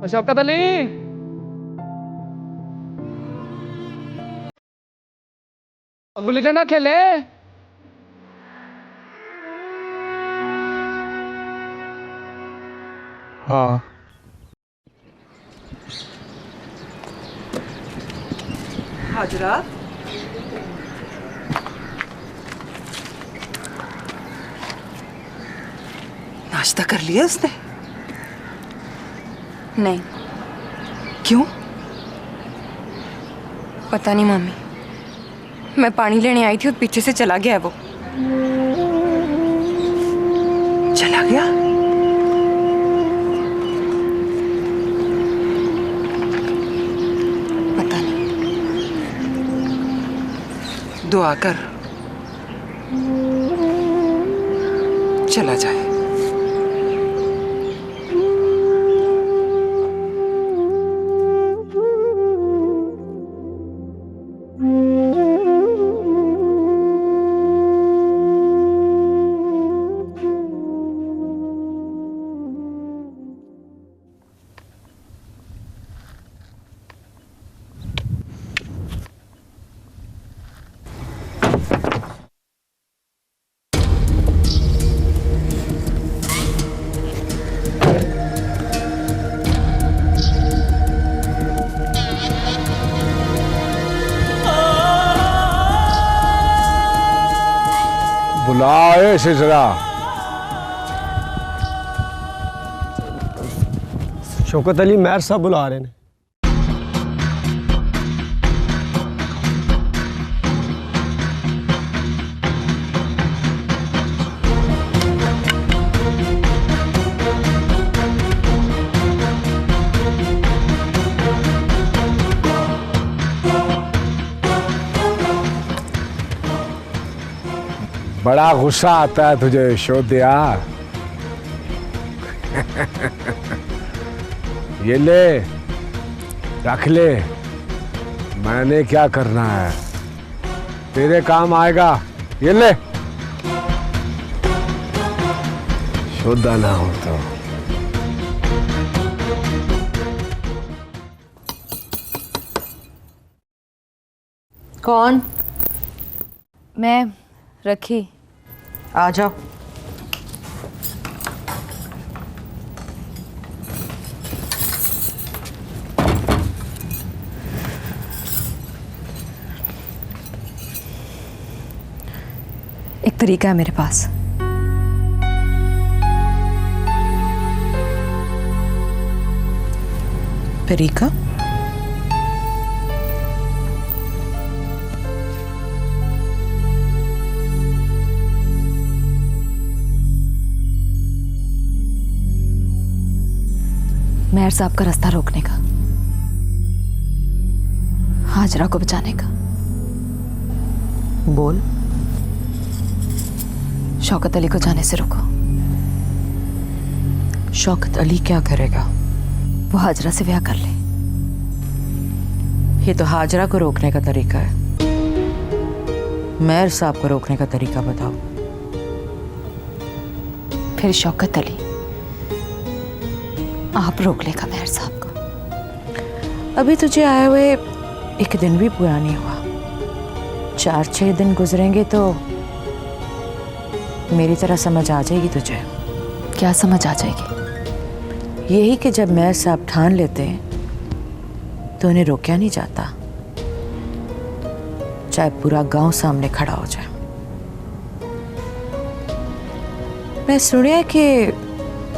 शौकत अली, गुल्ली डंडा खेले। हाँ। हाजरा, नाश्ता कर लिया उसने? नहीं। क्यों? पता नहीं मम्मी, मैं पानी लेने आई थी और पीछे से चला गया है वो। चला गया? पता नहीं। दुआ कर चला जाए। बुलाए सिजरा। शौकत अली मेहर साहब बुला रहे हैं। बड़ा गुस्सा आता है तुझे शोधिया। ये ले, रख ले। मैंने क्या करना है, तेरे काम आएगा। ये ले, शोधा ना हो तो। कौन? मैं रखी। आ जाओ। एक तरीका है मेरे पास। तरीका? मेहर साहब का रास्ता रोकने का, हाजरा को बचाने का। बोल। शौकत अली को जाने से रोको। शौकत अली क्या करेगा? वो हाजरा से ब्याह कर ले। ये तो हाजरा को रोकने का तरीका है। मेहर साहब को रोकने का तरीका बताओ। फिर शौकत अली आप रोक लेगा मेहर साहब को। अभी तुझे आए हुए एक दिन भी पूरा नहीं हुआ। 4-6 दिन गुजरेंगे तो मेरी तरह समझ आ जाएगी तुझे। क्या समझ आ जाएगी? यही कि जब मेहर साहब ठान लेते तो उन्हें रोका नहीं जाता, चाहे पूरा गांव सामने खड़ा हो जाए। मैं सुनिया कि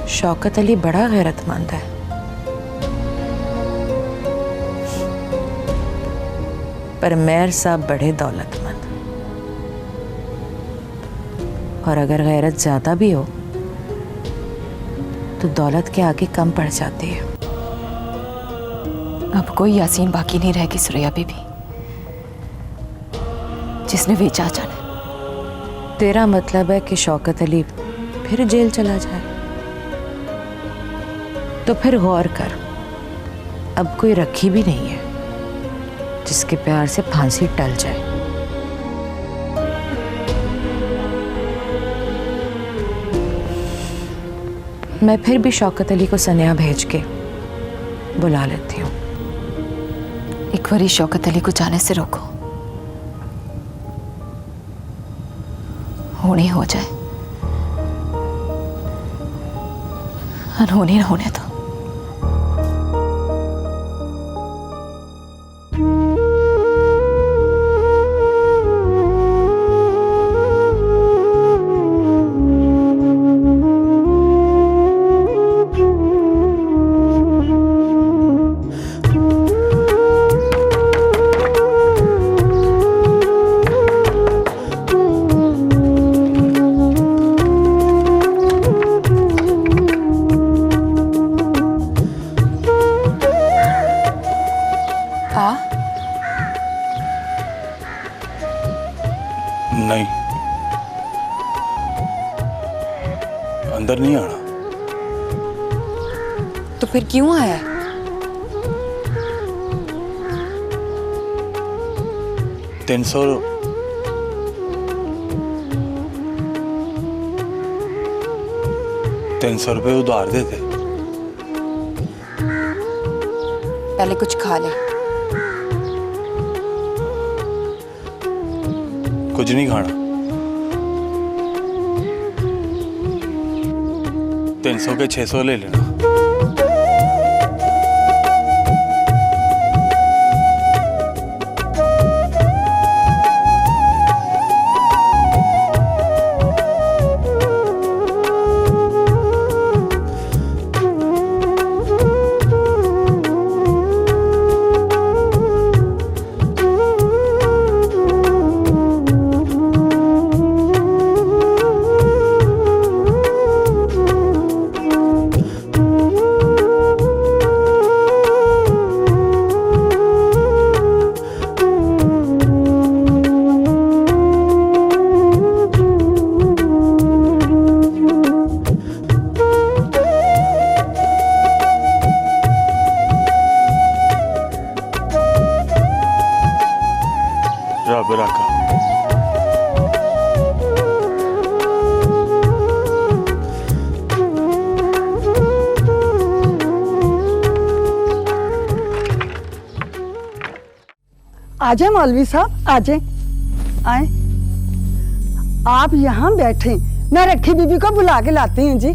शौकत अली बड़ा गैरतमंद है। पर मेहर साहब बड़े दौलतमंद। और अगर गैरत ज्यादा भी हो तो दौलत के आगे कम पड़ जाती है। अब कोई यासीन बाकी नहीं रहेगी सुरैया बीबी, जिसने बेचा जाने। तेरा मतलब है कि शौकत अली फिर जेल चला जाए? तो फिर गौर कर, अब कोई रखी भी नहीं है जिसके प्यार से फांसी टल जाए। मैं फिर भी शौकत अली को सनेहा भेज के बुला लेती हूँ। एक बारी शौकत अली को जाने से रोको, होनी हो जाए, अनहोनी न होने दो। नहीं, अंदर नहीं आना। तो फिर क्यों आया है? तीन सौ रुपये उधार देते। पहले कुछ खा ले। कुछ नहीं खाना। 300 के 600 ले लेना। रब रखा। आजे मौलवी साहब, आजे आए। आप यहाँ बैठे, मैं रखी बीबी को बुला के लाती हूँ जी।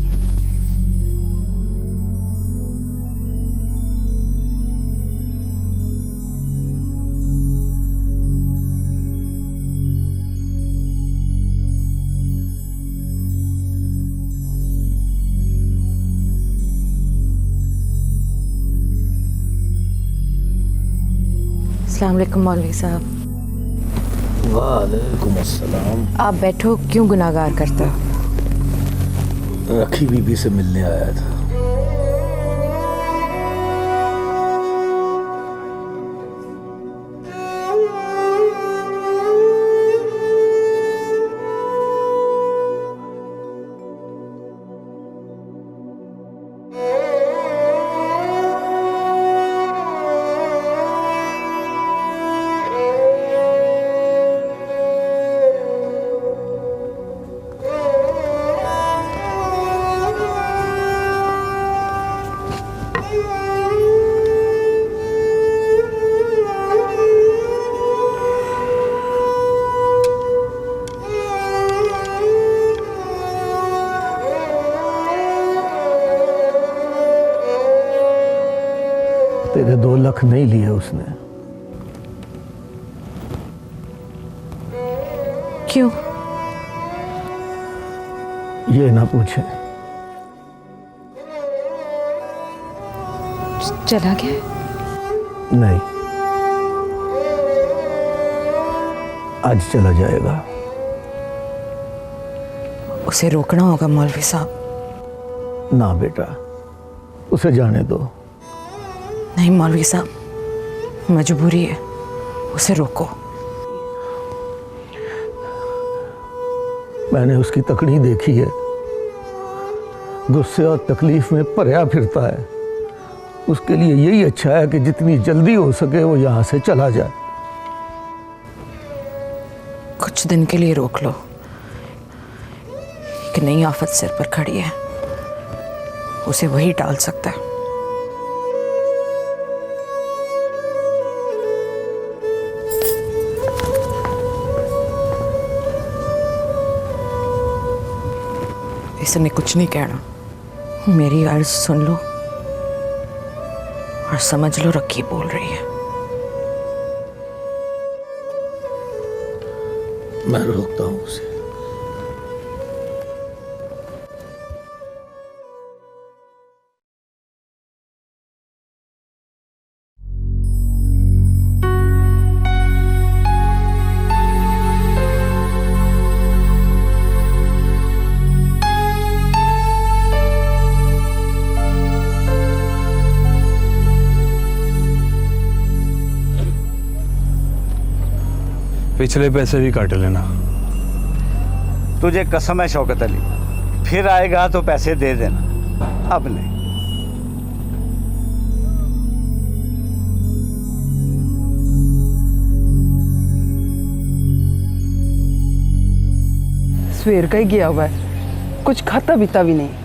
अस्सलाम वालेकुम मौलवी साहब। वालेकुम अस्सलाम। आप बैठो, क्यों गुनाहगार करता? रखी बीबी से मिलने आया था। तेरे 2 लाख नहीं लिए उसने। क्यों? ये ना पूछे। चला गया? नहीं, आज चला जाएगा। उसे रोकना होगा मौलवी साहब। ना बेटा, उसे जाने दो। नहीं मौलवी साहब, मजबूरी है, उसे रोको। मैंने उसकी तकड़ी देखी है, गुस्से और तकलीफ में पर्या फिरता है। उसके लिए यही अच्छा है कि जितनी जल्दी हो सके वो यहाँ से चला जाए। कुछ दिन के लिए रोक लो, एक नई आफत सिर पर खड़ी है, उसे वही टाल सकता है। किसी ने कुछ नहीं कहना, मेरी अर्ज सुन लो और समझ लो रखी बोल रही है। मैं रोकता हूं उसे। पिछले पैसे भी काट लेना। तुझे कसम है शौकत अली, फिर आएगा तो पैसे दे देना, अब नहीं। सवेर का ही गया हुआ है, कुछ खाता पीता भी नहीं।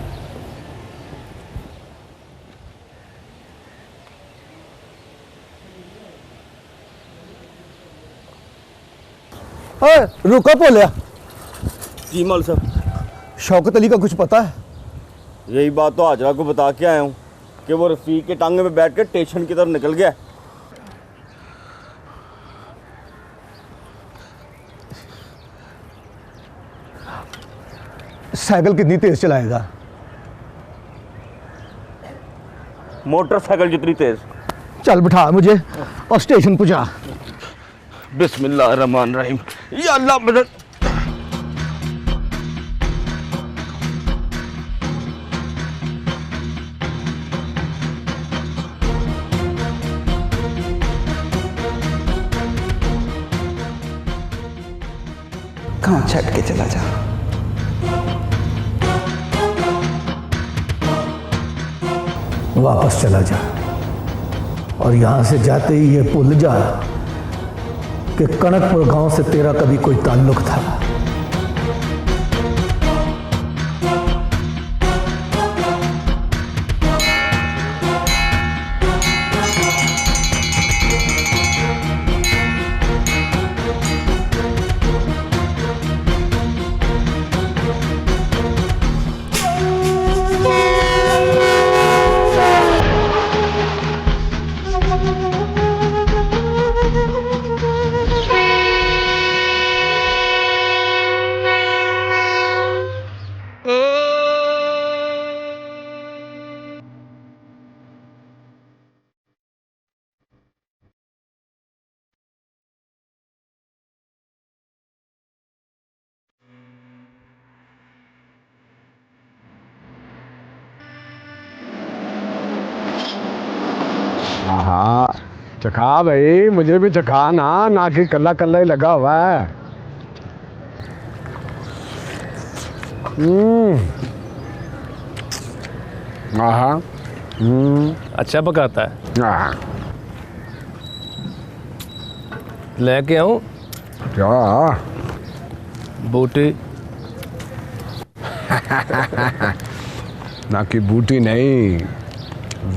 रुको बोलिया। जी मौल साहब। शौकत अली का कुछ पता है? यही बात तो हाजरा को बता के आया हूँ कि वो रफीक के टांगे में बैठ कर स्टेशन की तरफ निकल गया। साइकिल कितनी तेज चलाएगा? मोटरसाइकिल जितनी तेज। चल बिठा मुझे और स्टेशन पहुंचा। बिस्मिल्लाहिर्रहमानिर्रहीम। या अल्लाह मदद। कहाँ छट के चला जा। वापस चला जा और यहां से जाते ही ये भूल जा कि कनकपुर गांव से तेरा कभी कोई ताल्लुक था। हाँ चखा भाई, मुझे भी चखा ना कि कल्ला कल्ला ही लगा हुआ है। हाँ अच्छा पकाता है। हाँ लेके आऊं क्या? बूटी? ना कि बूटी नहीं,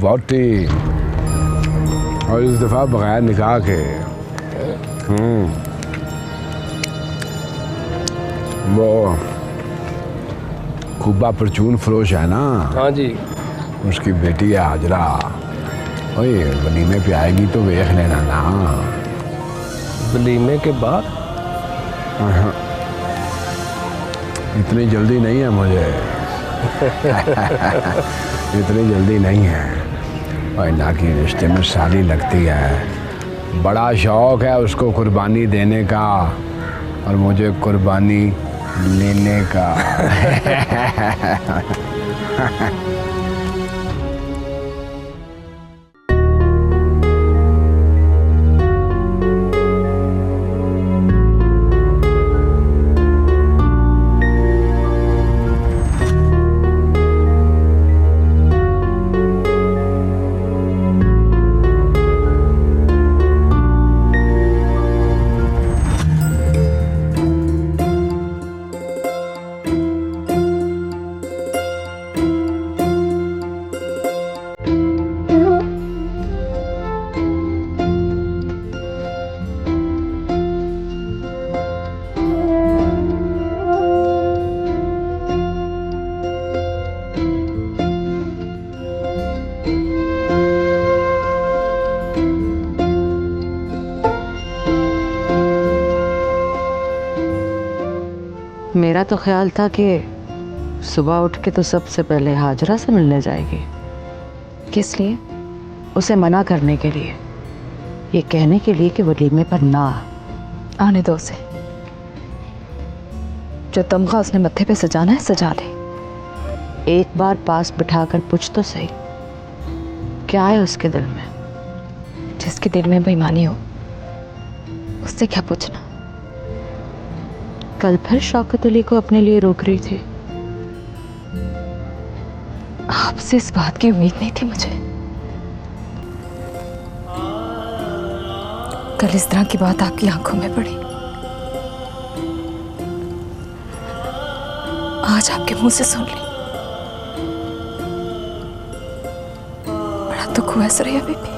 वोटी। और इस दफा बगैर निकाह के। वो खूबा परचून फरोश है ना? हाँ जी। उसकी बेटी है हाजरा। ओए वलीमे पे आएगी तो देख लेना ना। वलीमे के बाद? इतनी जल्दी नहीं है मुझे। इतनी जल्दी नहीं है। और ना कि रिश्ते में साली लगती है, बड़ा शौक है उसको कुर्बानी देने का और मुझे कुर्बानी लेने का। मेरा तो ख्याल था कि सुबह उठ के तो सबसे पहले हाजरा से मिलने जाएगी। किस लिए? उसे मना करने के लिए, ये कहने के लिए कि वलीमे पर ना आने दो उसे। जो तमगा उसने मत्थे पे सजाना है सजा ले। एक बार पास बिठाकर पूछ तो सही, क्या है उसके दिल में? जिसके दिल में बेईमानी हो उससे क्या पूछना। कल फिर शौकत अली को अपने लिए रोक रही थी। आपसे इस बात की उम्मीद नहीं थी मुझे। कल इस तरह की बात आपकी आंखों में पड़ी, आज आपके मुंह से सुन ली। बड़ा दुख हुआ सरैया बीबी।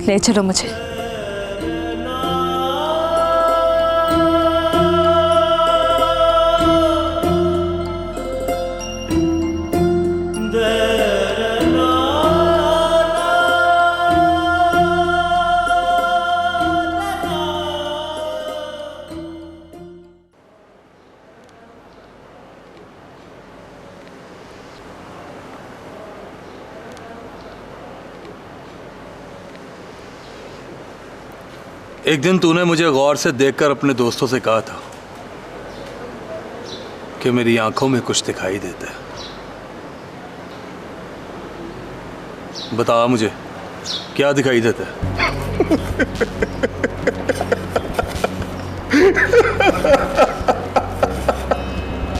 ले चलो मुझे। एक दिन तूने मुझे गौर से देखकर अपने दोस्तों से कहा था कि मेरी आंखों में कुछ दिखाई देता है। बता मुझे, क्या दिखाई देता है?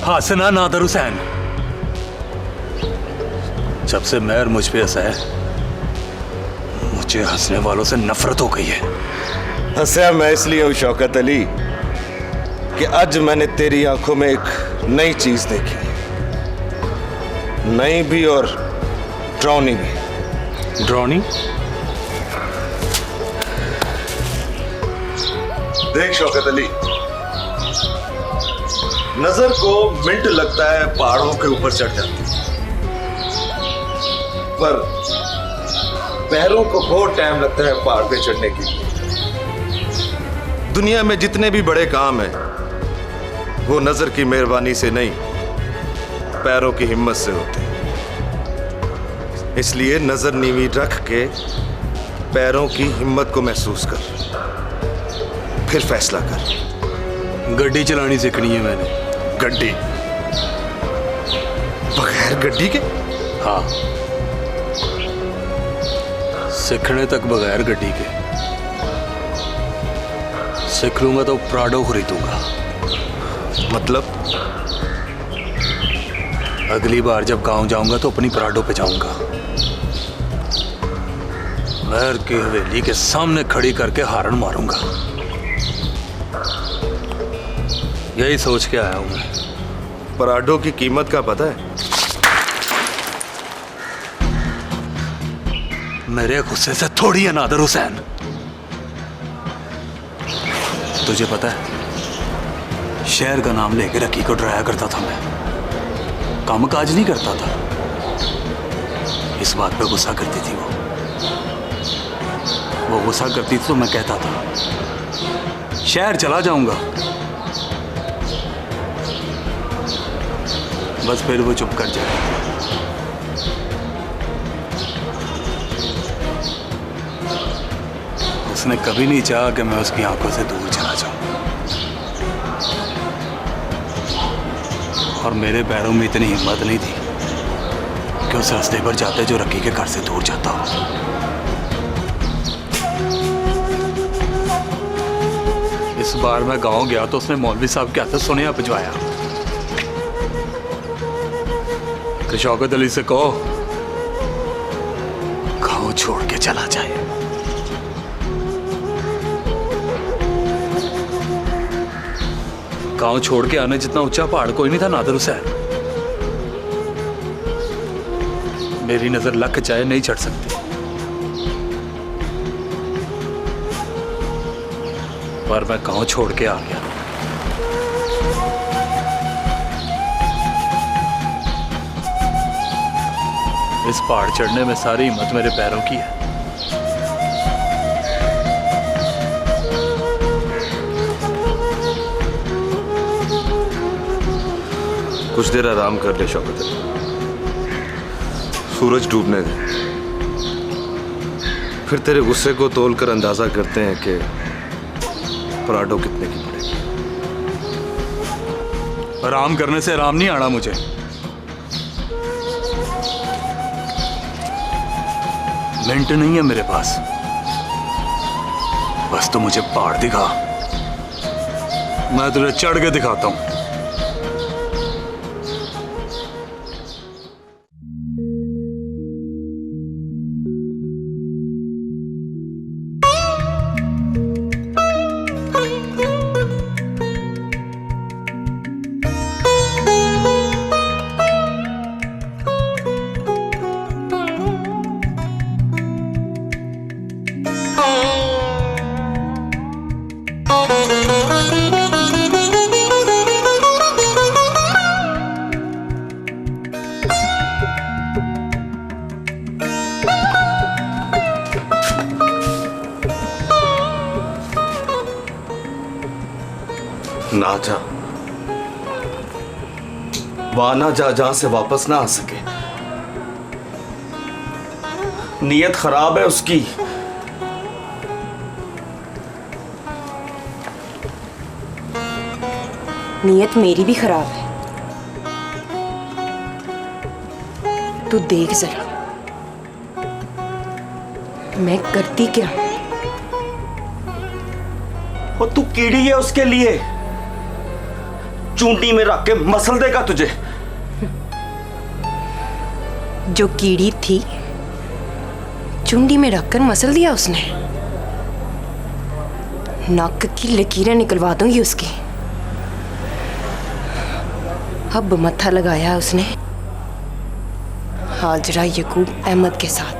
हंसना नादर हुसैन, जब से मेहर मुझ पे हंसा है मुझे हंसने वालों से नफरत हो गई है। हंसा मैं इसलिए हूं शौकत अली कि आज मैंने तेरी आंखों में एक नई चीज देखी, नई भी और ड्रॉनी भी। ड्रॉनी? देख शौकत अली, नजर को मिनट लगता है पहाड़ों के ऊपर चढ़ जाती, पर पैरों को बहुत टाइम लगता है पहाड़ पे चढ़ने के लिए। दुनिया में जितने भी बड़े काम हैं वो नजर की मेहरबानी से नहीं, पैरों की हिम्मत से होते हैं। इसलिए नजर नीवी रख के पैरों की हिम्मत को महसूस कर, फिर फैसला कर। गड्डी चलानी सीखनी है मैंने। गड्डी? बगैर गड्डी के? हाँ, सीखने तक बगैर गड्डी के। सीख लूंगा तो प्राडो खरीदूंगा। मतलब? अगली बार जब गांव जाऊंगा तो अपनी प्राडो पे जाऊंगा, महर की हवेली के सामने खड़ी करके हारन मारूंगा। यही सोच के आया हूं मैं। पराठों की कीमत का पता है? मेरे गुस्से से थोड़ी है नादर हुसैन। तुझे पता है, शहर का नाम लेकर रकी को डराया करता था मैं, काम काज नहीं करता था। इस बात पे गुस्सा करती थी वो गुस्सा करती थी तो मैं कहता था शहर चला जाऊंगा, बस फिर वो चुप कर जाए। उसने कभी नहीं चाहा कि मैं उसकी आंखों से दूर चला जाऊं, और मेरे पैरों में इतनी हिम्मत नहीं थी कि उस रास्ते पर जाते जो रकी के घर से दूर जाता हो। इस बार मैं गांव गया तो उसने मौलवी साहब के हाथ सुनिया भिजवाया कि शौकत अली से कहो गांव छोड़ के चला जाए। गांव छोड़ के आने जितना ऊंचा पहाड़ कोई नहीं था नादर हुसैन। मेरी नजर लग जाए नहीं चढ़ सकती, पर मैं गांव छोड़ के आ गया। इस पहाड़ चढ़ने में सारी हिम्मत मेरे पैरों की है। कुछ देर आराम कर ले शौकत अली, सूरज डूबने दे। फिर तेरे गुस्से को तोलकर अंदाजा करते हैं कि पराठो कितने की पड़ेगी। आराम करने से आराम नहीं आना मुझे। मिनट नहीं है मेरे पास, बस तो मुझे पहाड़ दिखा, मैं तुझे चढ़ के दिखाता हूं। ना जा, वहां ना जा जहां से वापस ना आ सके। नीयत खराब है उसकी। नीयत मेरी भी खराब है। तू देख जरा मैं करती क्या। और तू कीड़ी है उसके लिए, चूंटी में रख के मसल देगा तुझे। जो कीड़ी थी चुंडी में रखकर मसल दिया उसने। नाक की लकीरें निकलवा दूंगी उसकी। अब मत्था लगाया उसने हाजरा यकूब अहमद के साथ।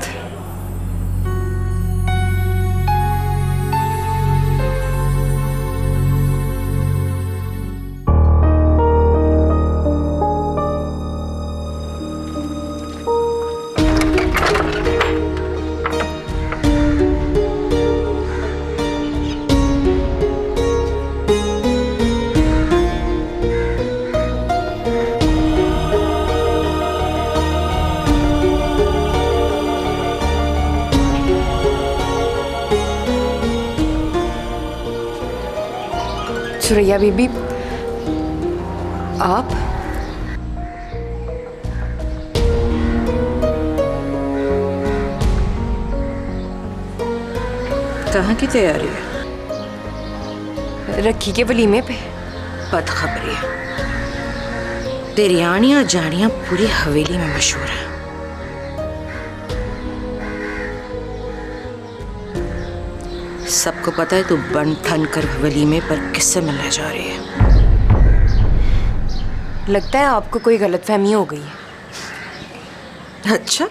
सुरैया बीबी, आप कहाँ की तैयारी है? रखी के वलीमे पे। बदखबरी है, तेरी आनियां जानियां पूरी हवेली में मशहूर है। सबको पता है तू बन ठन कर वलीमे पर किससे मिलने जा रही है। लगता है आपको कोई गलतफहमी हो गई है। अच्छा,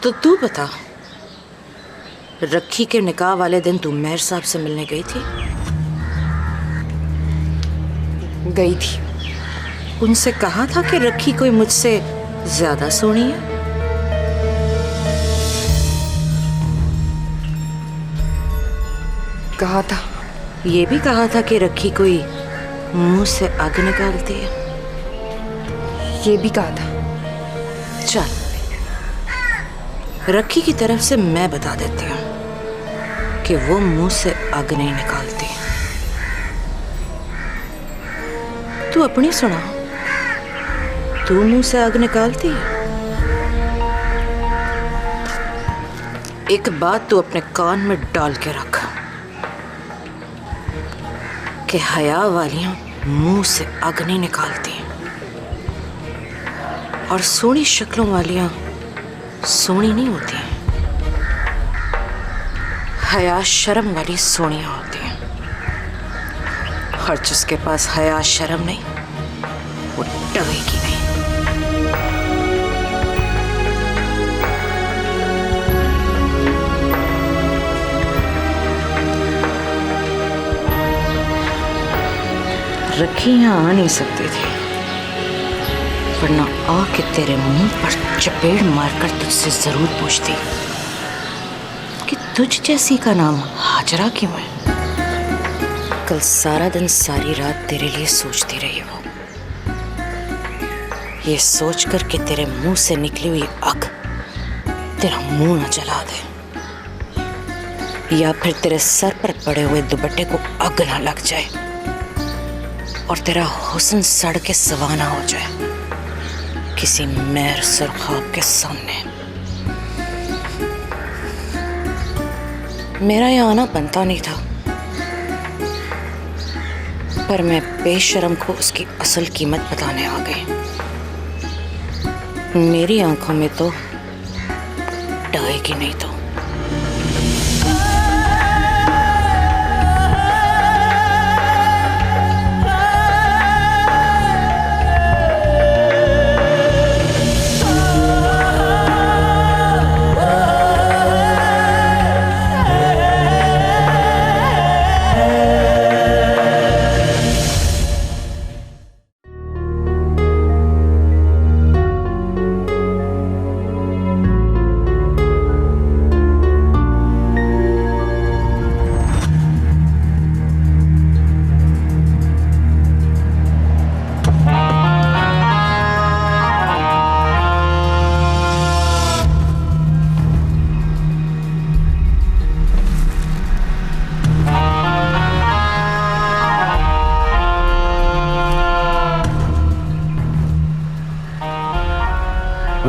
तो तू बता, रखी के निकाह वाले दिन तू मेहर साहब से मिलने गई थी? गई थी। उनसे कहा था कि रखी कोई मुझसे ज्यादा सोनी है? कहा था। ये भी कहा था कि रखी कोई मुंह से आग निकालती है? ये भी कहा था। चल, रखी की तरफ से मैं बता देती हूँ कि वो मुंह से आग नहीं निकालती। तू अपनी सुना, तू मुंह से आग निकालती है? एक बात तू अपने कान में डाल के रख कि हया वालियां मुंह से आग नहीं निकालती और सोनी शक्लों वालियां सोनी नहीं होती। हया शर्म वाली सोनियां होती हैं, और जिसके पास हया शर्म नहीं वो डरेगी नहीं। रखी यहाँ आ नहीं सकती थी, वरना आके तेरे मुंह पर चपेड़ मारकर तुझसे जरूर पूछती कि तुझ जैसी का नाम हाजरा क्यों है। कल सारा दिन सारी रात तेरे लिए सोचती रही वो, ये सोच कर के तेरे मुंह से निकली हुई आग तेरा मुंह न जला दे, या फिर तेरे सर पर पड़े हुए दुपट्टे को आग ना लग जाए और तेरा हुस्न सड़ के सवाना हो जाए किसी मेहर सुरखाब के सामने। मेरा यहाँ आना बनता नहीं था, पर मैं बेशर्म को उसकी असल कीमत बताने आ गई। मेरी आंखों में तो डायेगी नहीं तो।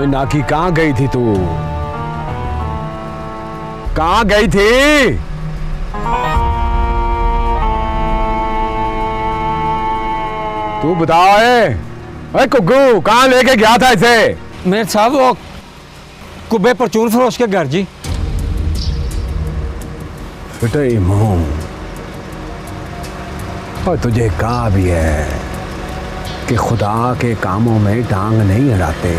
नाकी कहां गई थी तू? कहां गई थी? तू बताओ। अरे कुग्गू कहां लेके गया था इसे? मेरे साहब वो कुब्बे परचून फरोश के घर जी। फिटे मुंह, और तुझे कहा भी है कि खुदा के कामों में टांग नहीं अड़ाते,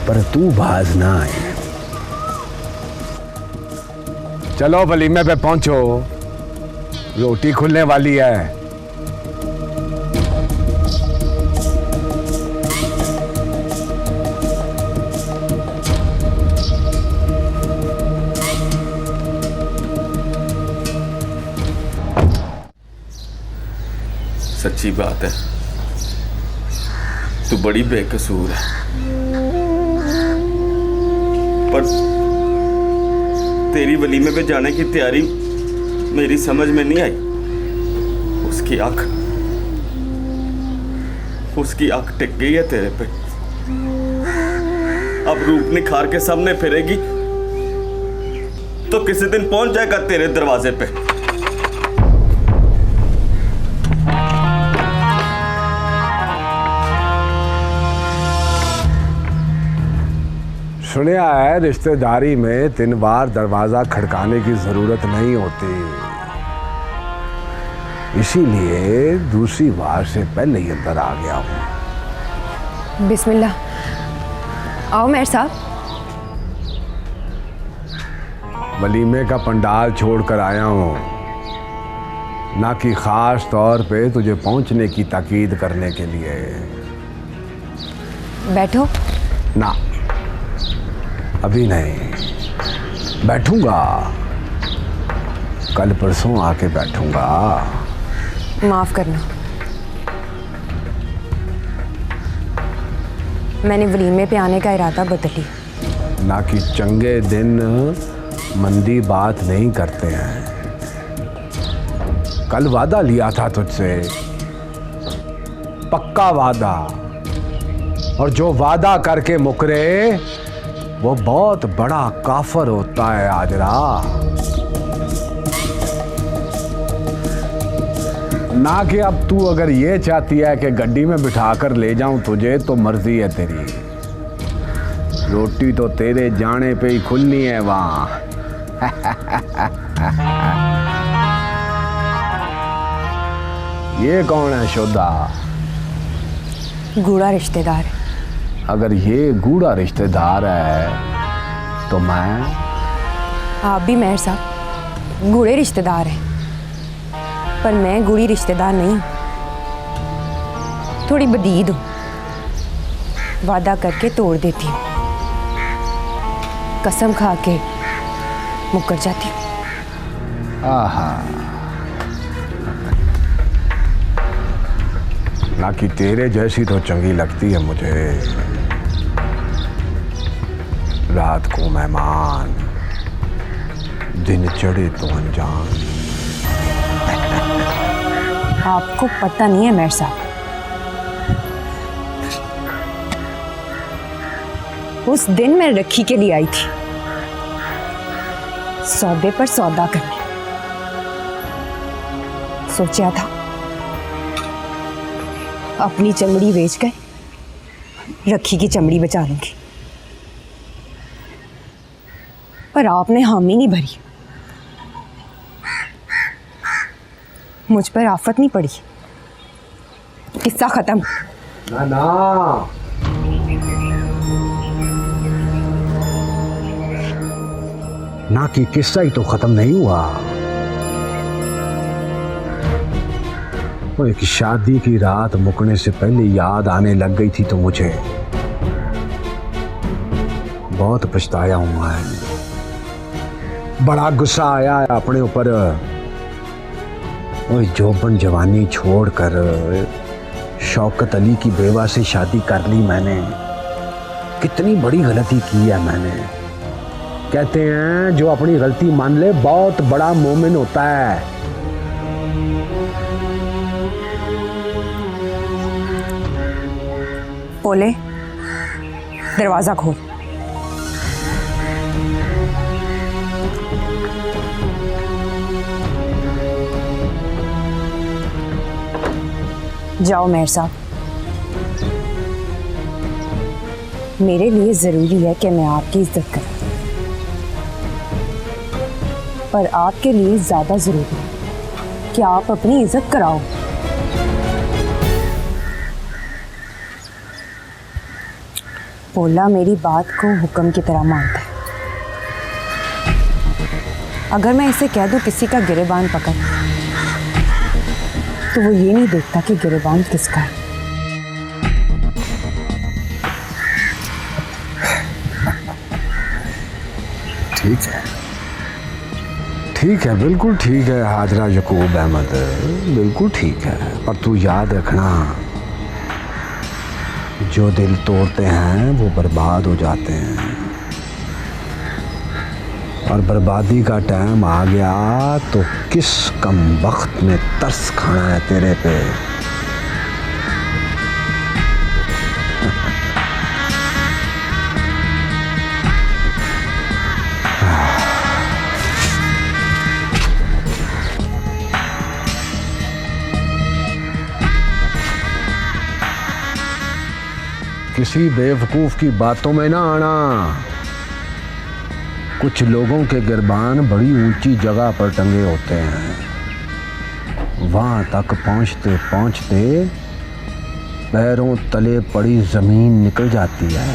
पर तू बाज ना आए। चलो वलीमे पे पहुंचो, रोटी खुलने वाली है। सच्ची बात है, तू बड़ी बेकसूर है, पर तेरी वलीमे पे जाने की तैयारी मेरी समझ में नहीं आई। उसकी आंख टिक गई है तेरे पे। अब रूप निखार के सामने फिरेगी तो किसी दिन पहुंच जाएगा तेरे दरवाजे पे। सुनिया है रिश्तेदारी में 3 बार दरवाजा खड़काने की जरूरत नहीं होती, इसीलिए दूसरी बार से पहले ही अंदर आ गया हूं। बिस्मिल्लाह। आओ मेहर साहब। वलीमे का पंडाल छोड़कर आया हूं, ना कि खास तौर पे तुझे पहुंचने की ताकीद करने के लिए। बैठो। ना, अभी नहीं, बैठूंगा, कल परसों आके बैठूंगा। माफ करना, मैंने वलीमे पे आने का इरादा बदली। ना कि चंगे दिन मंदी बात नहीं करते हैं। कल वादा लिया था तुझसे, पक्का वादा, और जो वादा करके मुकरे वो बहुत बड़ा काफर होता है आजरा। ना कि अब तू अगर ये चाहती है कि गड्डी में बिठाकर ले जाऊं तुझे, तो मर्जी है तेरी, रोटी तो तेरे जाने पे ही खुलनी है वहां। ये कौन है शोधा? गूढ़ा रिश्तेदार है। अगर ये गूढ़ा रिश्तेदार है तो मैं? आप भी मेहर साहब गूढ़े रिश्तेदार हैं, पर मैं गूढ़ी रिश्तेदार नहीं, थोड़ी बदीद हूँ। वादा करके तोड़ देती हूँ, कसम खा के मुकर जाती हूँ। आहा, ना कि तेरे जैसी तो चंगी लगती है मुझे। रात को मेहमान, दिन चढ़े तो अनजान। आपको पता नहीं है मेहर साहब, उस दिन मैं रखी के लिए आई थी सौदे पर सौदा करने। सोचा था अपनी चमड़ी बेच कर रखी की चमड़ी बचा लूंगी, पर आपने हामी नहीं भरी। मुझ पर आफत नहीं पड़ी, किस्सा खत्म। ना ना, ना कि किस्सा ही तो खत्म नहीं हुआ। वो एक शादी की रात मुकने से पहले याद आने लग गई थी तो मुझे बहुत पछताया हूं मैं। बड़ा गुस्सा आया अपने ऊपर। वो जोबन जवानी छोड़कर शौकत अली की बेवा से शादी कर ली मैंने। कितनी बड़ी गलती की है मैंने। कहते हैं जो अपनी गलती मान ले बहुत बड़ा मोमिन होता है। बोले दरवाजा खोल। जाओ मेहर साहब, मेरे लिए जरूरी है कि मैं आपकी इज्जत करूं, पर आपके लिए ज्यादा जरूरी है कि आप अपनी इज्जत कराओ। पोला मेरी बात को हुक्म की तरह मानता है। अगर मैं इसे कह दूं किसी का गिरेबान पकड़, तो वो ये नहीं देखता कि गिरेबान किसका है। ठीक है, ठीक है, बिल्कुल ठीक है हाजरा यकूब अहमद, बिल्कुल ठीक है। पर तू याद रखना, जो दिल तोड़ते हैं वो बर्बाद हो जाते हैं। और बर्बादी का टाइम आ गया तो किस कम वक्त में तरस खाना है तेरे पे। किसी बेवकूफ की बातों में ना आना। कुछ लोगों के गिरबान बड़ी ऊंची जगह पर टंगे होते हैं। वहां तक पहुंचते पहुंचते पैरों तले पड़ी जमीन निकल जाती है।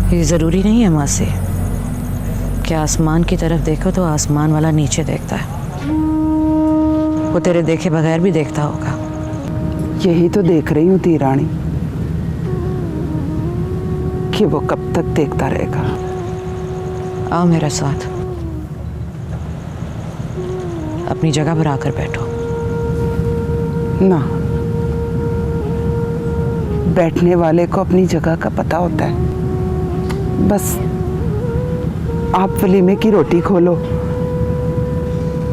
ये ज़रूरी नहीं है माँ से कि आसमान की तरफ देखो तो आसमान वाला नीचे देखता है। वो तेरे देखे बगैर भी देखता होगा। यही तो देख रही हूँ रानी, कि वो कब तक देखता रहेगा। आओ मेरे साथ, अपनी जगह पर आकर बैठो। ना, बैठने वाले को अपनी जगह का पता होता है। बस आप वलीमे की रोटी खोलो,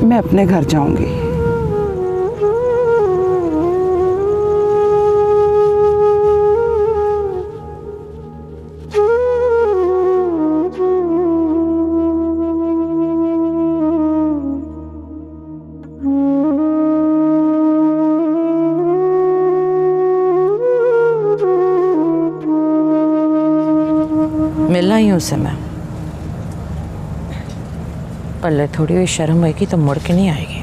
मैं अपने घर जाऊंगी। उसे मैं। पल्ले थोड़ी हुई शर्म होगी तो मुड़ के नहीं आएगी।